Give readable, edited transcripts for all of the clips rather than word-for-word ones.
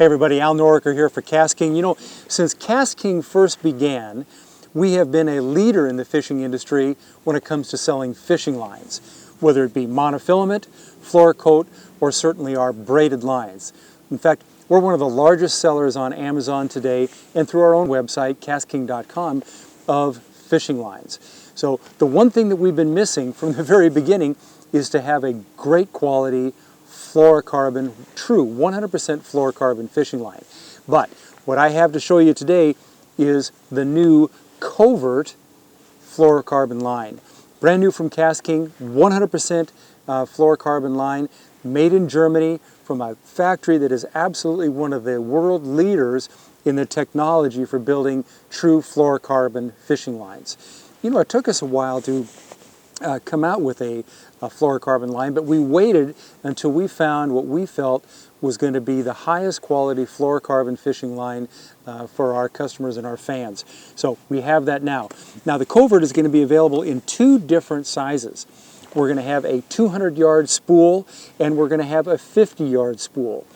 Hey everybody, Al Noriker here for KastKing. You know, since KastKing first began, we have been a leader in the fishing industry when it comes to selling fishing lines, whether it be monofilament, Fluorocoat, or certainly our braided lines. In fact, we're one of the largest sellers on Amazon today and through our own website, KastKing.com, of fishing lines. So the one thing that we've been missing from the very beginning is to have a great quality fluorocarbon, true 100% fluorocarbon fishing line. But what I have to show you today is the new Kovert fluorocarbon line. Brand new from KastKing, 100% fluorocarbon line, made in Germany from a factory that is absolutely one of the world leaders in the technology for building true fluorocarbon fishing lines. You know, it took us a while to come out with a fluorocarbon line, but we waited until we found what we felt was going to be the highest quality fluorocarbon fishing line for our customers and our fans. So we have that now. Now the Kovert is going to be available in two different sizes. We're going to have a 200-yard spool and we're going to have a 50-yard spool.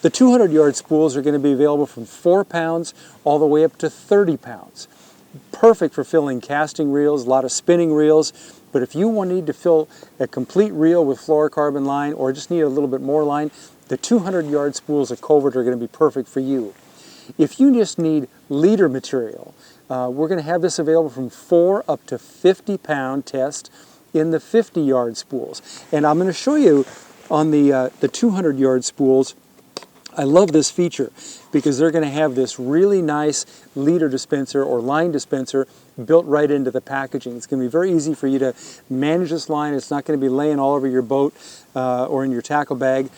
The 200-yard spools are going to be available from 4 pounds all the way up to 30 pounds. Perfect for filling casting reels, a lot of spinning reels. But if you need to fill a complete reel with fluorocarbon line or just need a little bit more line, the 200-yard spools of Kovert are going to be perfect for you. If you just need leader material, we're going to have this available from 4 up to 50-pound test in the 50-yard spools. And I'm going to show you on the 200-yard spools. I love this feature because they're going to have this really nice leader dispenser or line dispenser built right into the packaging. It's going to be very easy for you to manage this line. It's not going to be laying all over your boat or in your tackle bag.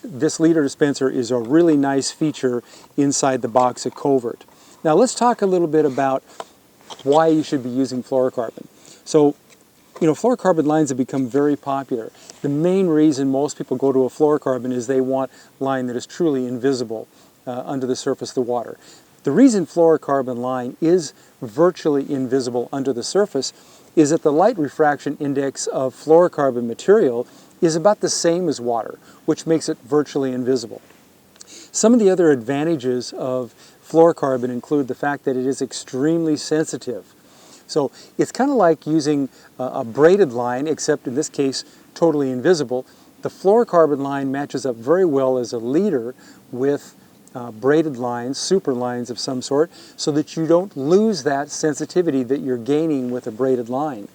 This leader dispenser is a really nice feature inside the box of Kovert. Now let's talk a little bit about why you should be using fluorocarbon. So, you know, fluorocarbon lines have become very popular. The main reason most people go to a fluorocarbon is they want line that is truly invisible under the surface of the water. The reason fluorocarbon line is virtually invisible under the surface is that the light refraction index of fluorocarbon material is about the same as water, which makes it virtually invisible. Some of the other advantages of fluorocarbon include the fact that it is extremely sensitive. So it's kind of like using a braided line, except in this case, totally invisible. The fluorocarbon line matches up very well as a leader with braided lines, super lines of some sort, so that you don't lose that sensitivity that you're gaining with a braided line.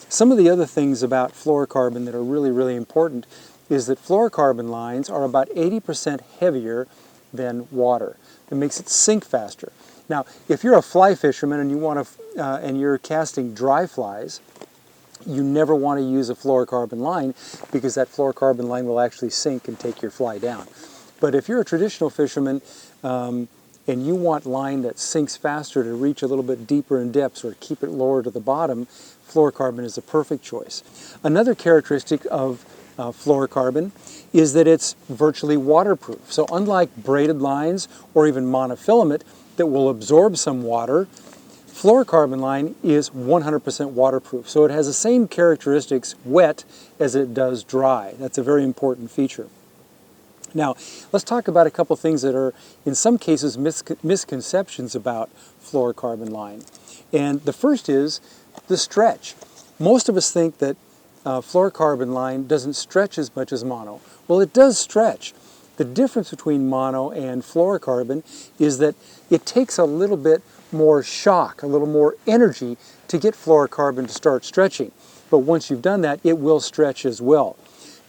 Some of the other things about fluorocarbon that are really, really important is that fluorocarbon lines are about 80% heavier than water. It makes it sink faster. Now, if you're a fly fisherman and and you're casting dry flies, you never want to use a fluorocarbon line because that fluorocarbon line will actually sink and take your fly down. But if you're a traditional fisherman and you want line that sinks faster to reach a little bit deeper in depths or keep it lower to the bottom, fluorocarbon is the perfect choice. Another characteristic of fluorocarbon is that it's virtually waterproof. So unlike braided lines or even monofilament that will absorb some water, fluorocarbon line is 100% waterproof. So it has the same characteristics wet as it does dry. That's a very important feature. Now, let's talk about a couple things that are, in some cases, misconceptions about fluorocarbon line. And the first is the stretch. Most of us think that fluorocarbon line doesn't stretch as much as mono. Well, it does stretch. The difference between mono and fluorocarbon is that it takes a little bit more shock, a little more energy to get fluorocarbon to start stretching. But once you've done that, it will stretch as well.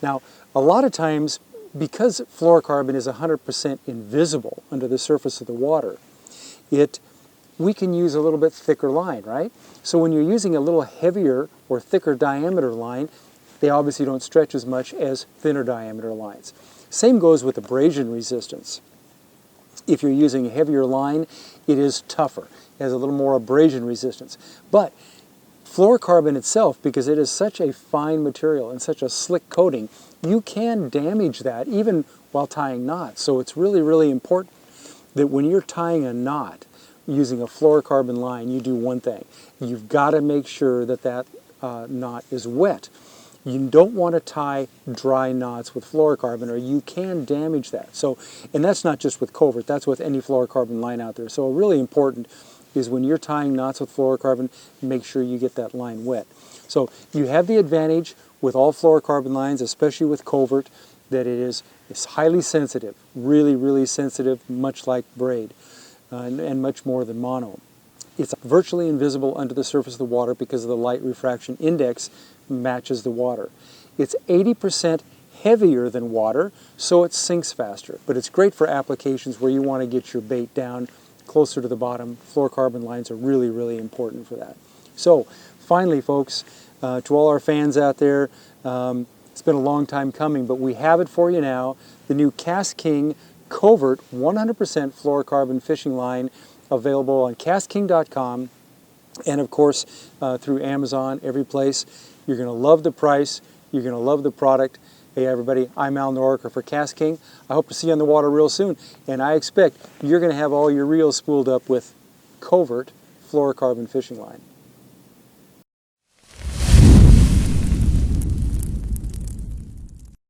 Now, a lot of times, because fluorocarbon is 100% invisible under the surface of the water, we can use a little bit thicker line, right? So when you're using a little heavier or thicker diameter line, they obviously don't stretch as much as thinner diameter lines. Same goes with abrasion resistance. If you're using a heavier line, it is tougher. It has a little more abrasion resistance. But fluorocarbon itself, because it is such a fine material and such a slick coating, you can damage that even while tying knots. So it's really, really important that when you're tying a knot using a fluorocarbon line, you do one thing. You've got to make sure that that knot is wet. You don't want to tie dry knots with fluorocarbon, or you can damage that. So, and that's not just with Kovert, that's with any fluorocarbon line out there. So really important is when you're tying knots with fluorocarbon, make sure you get that line wet. So you have the advantage with all fluorocarbon lines, especially with Kovert, that it's highly sensitive, really, really sensitive, much like braid, and much more than mono. It's virtually invisible under the surface of the water because of the light refraction index matches the water. It's 80% heavier than water, so it sinks faster. But it's great for applications where you want to get your bait down closer to the bottom. Fluorocarbon lines are really, really important for that. So finally, folks, to all our fans out there, it's been a long time coming, but we have it for you now. The new KastKing Kovert 100% fluorocarbon fishing line, available on KastKing.com and of course through Amazon, every place. You're going to love the price. You're going to love the product. Hey everybody, I'm Al Noriker for KastKing. I hope to see you on the water real soon, and I expect you're going to have all your reels spooled up with Kovert fluorocarbon fishing line.